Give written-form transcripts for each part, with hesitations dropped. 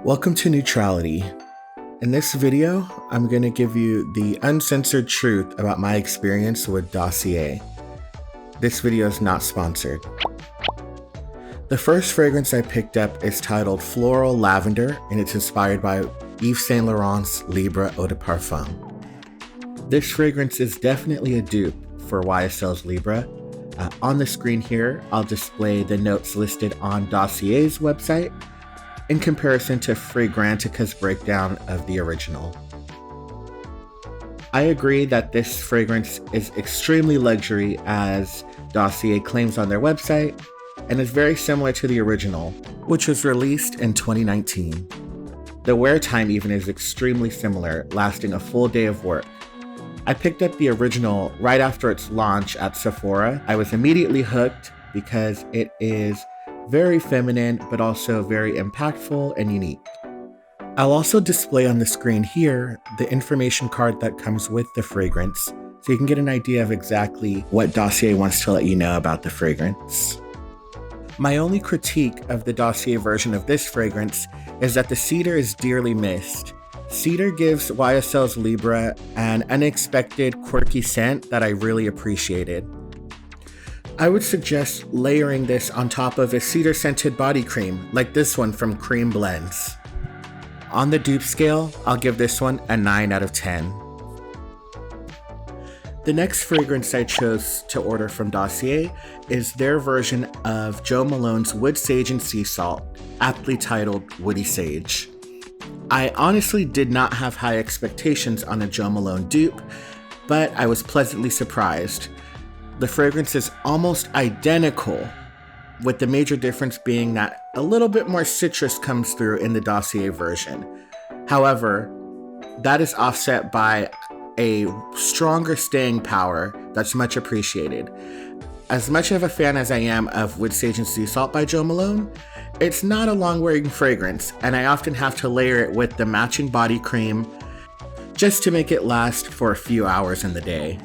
Welcome to Neutrality. In this video, I'm going to give you the uncensored truth about my experience with Dossier. This video is not sponsored. The first fragrance I picked up is titled Floral Lavender, and it's inspired by Yves Saint Laurent's Libre Eau de Parfum. This fragrance is definitely a dupe for YSL's Libre. On the screen here, I'll display the notes listed on Dossier's website in comparison to Fragrantica's breakdown of the original. I agree that this fragrance is extremely luxury, as Dossier claims on their website, and is very similar to the original, which was released in 2019. The wear time even is extremely similar, lasting a full day of work. I picked up the original right after its launch at Sephora. I was immediately hooked because it is very feminine, but also very impactful and unique. I'll also display on the screen here the information card that comes with the fragrance, so you can get an idea of exactly what Dossier wants to let you know about the fragrance. My only critique of the Dossier version of this fragrance is that the cedar is dearly missed. Cedar gives YSL's Libre an unexpected, quirky scent that I really appreciated. I would suggest layering this on top of a cedar-scented body cream, like this one from Cream Blends. On the dupe scale, I'll give this one a 9 out of 10. The next fragrance I chose to order from Dossier is their version of Jo Malone's Wood Sage and Sea Salt, aptly titled Woody Sage. I honestly did not have high expectations on a Jo Malone dupe, but I was pleasantly surprised. The fragrance is almost identical, with the major difference being that a little bit more citrus comes through in the Dossier version. However, that is offset by a stronger staying power that's much appreciated. As much of a fan as I am of Wood Sage and Sea Salt by Jo Malone, it's not a long-wearing fragrance, and I often have to layer it with the matching body cream just to make it last for a few hours in the day.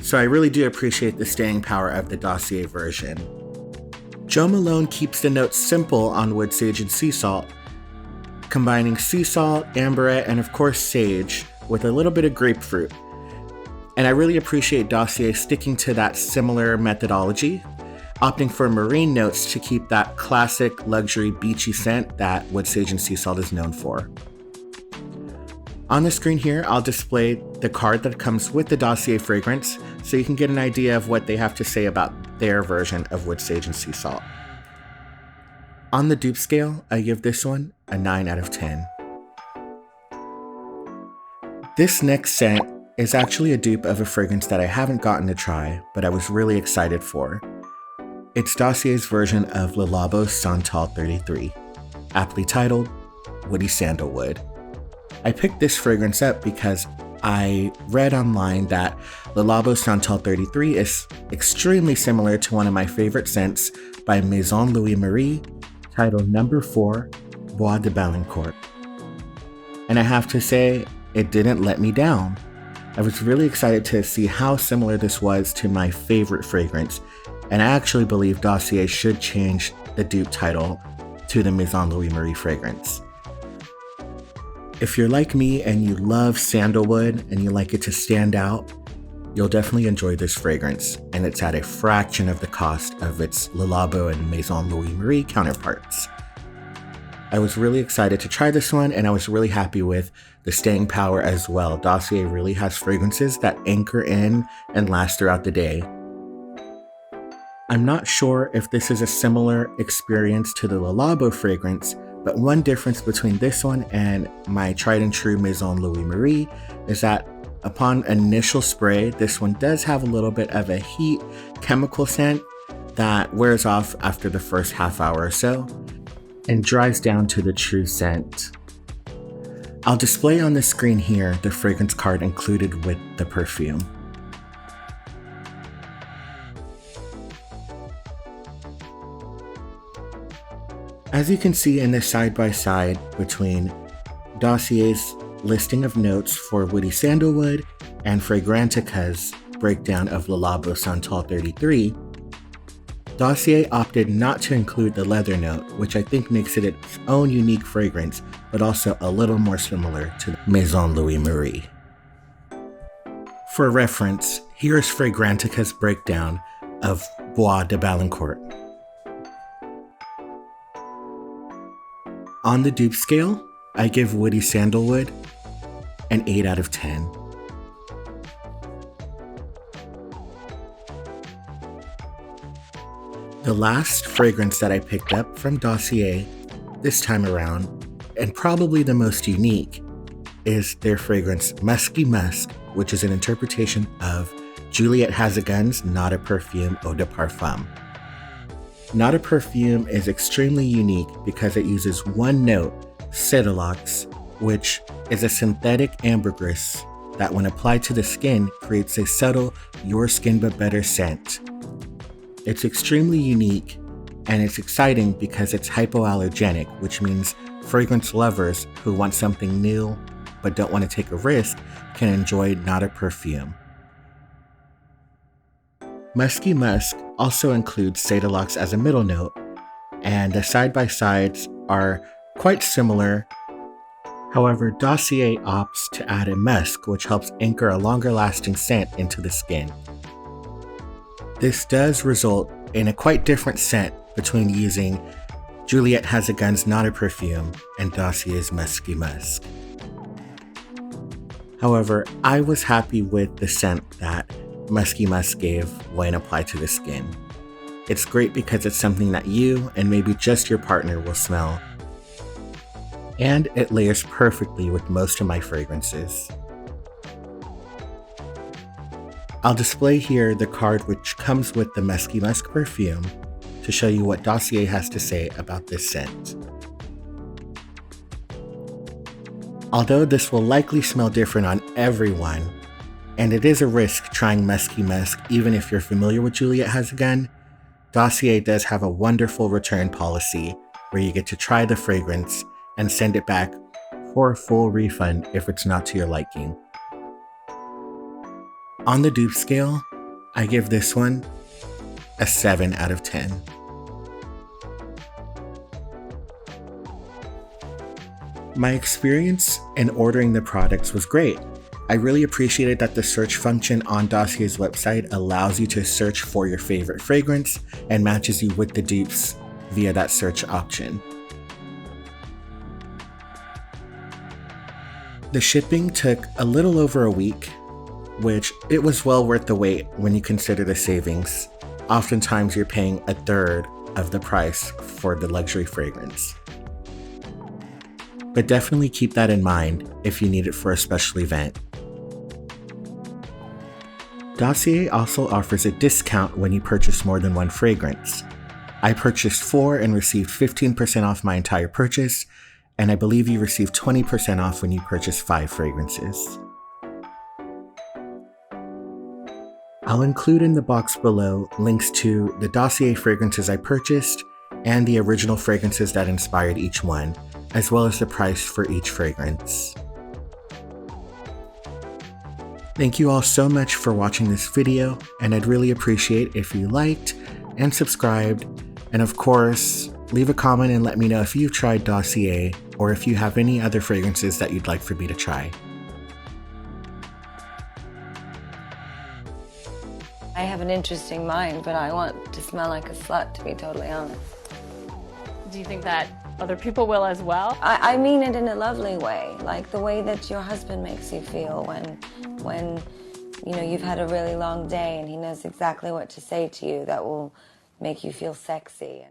So I really do appreciate the staying power of the Dossier version. Jo Malone keeps the notes simple on Wood Sage and Sea Salt, combining sea salt, amberette, and of course sage with a little bit of grapefruit. And I really appreciate Dossier sticking to that similar methodology, opting for marine notes to keep that classic luxury beachy scent that Wood Sage and Sea Salt is known for. On the screen here, I'll display the card that comes with the Dossier fragrance, so you can get an idea of what they have to say about their version of Wood Sage and Sea Salt. On the dupe scale, I give this one a 9 out of 10. This next scent is actually a dupe of a fragrance that I haven't gotten to try, but I was really excited for. It's Dossier's version of Le Labo Santal 33, aptly titled Woody Sandalwood. I picked this fragrance up because I read online that Le Labo Santal 33 is extremely similar to one of my favorite scents by Maison Louis Marie, titled No. 4 Bois de Balancourt. And I have to say, it didn't let me down. I was really excited to see how similar this was to my favorite fragrance, and I actually believe Dossier should change the dupe title to the Maison Louis Marie fragrance. If you're like me and you love sandalwood and you like it to stand out, you'll definitely enjoy this fragrance, and it's at a fraction of the cost of its Le Labo and Maison Louis Marie counterparts. I was really excited to try this one, and I was really happy with the staying power as well. Dossier really has fragrances that anchor in and last throughout the day. I'm not sure if this is a similar experience to the Le Labo fragrance, but one difference between this one and my tried and true Maison Louis Marie is that upon initial spray, this one does have a little bit of a heat chemical scent that wears off after the first half hour or so and dries down to the true scent. I'll display on the screen here the fragrance card included with the perfume. As you can see in this side-by-side between Dossier's listing of notes for Woody Sandalwood and Fragrantica's breakdown of Le Labo Santal 33, Dossier opted not to include the leather note, which I think makes it its own unique fragrance, but also a little more similar to Maison Louis Marie. For reference, here is Fragrantica's breakdown of Bois de Balancourt. On the dupe scale, I give Woody Sandalwood an 8 out of 10. The last fragrance that I picked up from Dossier this time around, and probably the most unique, is their fragrance Muskie Musk, which is an interpretation of Juliette Hazegun's Not a Perfume Eau de Parfum. Not a Perfume is extremely unique because it uses one note, Cedalox, which is a synthetic ambergris that when applied to the skin creates a subtle your skin but better scent. It's extremely unique and it's exciting because it's hypoallergenic, which means fragrance lovers who want something new but don't want to take a risk can enjoy Not a Perfume. Muskie Musk also includes Cedalox as a middle note, and the side-by-sides are quite similar. However, Dossier opts to add a musk, which helps anchor a longer-lasting scent into the skin. This does result in a quite different scent between using Juliette Hazegun's Not a Perfume and Dossier's Muskie Musk. However, I was happy with the scent that Muskie Musk gave when applied to the skin. It's great because it's something that you and maybe just your partner will smell. And it layers perfectly with most of my fragrances. I'll display here the card which comes with the Muskie Musk perfume to show you what Dossier has to say about this scent. Although this will likely smell different on everyone, and it is a risk trying Muskie Musk even if you're familiar with Juliette Hazegun, Dossier does have a wonderful return policy where you get to try the fragrance and send it back for a full refund if it's not to your liking. On the dupe scale, I give this one a 7 out of 10. My experience in ordering the products was great. I really appreciated that the search function on Dossier's website allows you to search for your favorite fragrance and matches you with the dupes via that search option. The shipping took a little over a week, which it was well worth the wait when you consider the savings. Oftentimes you're paying a third of the price for the luxury fragrance. But definitely keep that in mind if you need it for a special event. Dossier also offers a discount when you purchase more than one fragrance. I purchased 4 and received 15% off my entire purchase, and I believe you receive 20% off when you purchase 5 fragrances. I'll include in the box below links to the Dossier fragrances I purchased and the original fragrances that inspired each one, as well as the price for each fragrance. Thank you all so much for watching this video, and I'd really appreciate if you liked and subscribed, and of course, leave a comment and let me know if you've tried Dossier or if you have any other fragrances that you'd like for me to try. I have an interesting mind, but I want to smell like a slut, to be totally honest. Do you think that other people will as well? I mean it in a lovely way, like the way that your husband makes you feel when you know you've had a really long day and he knows exactly what to say to you that will make you feel sexy.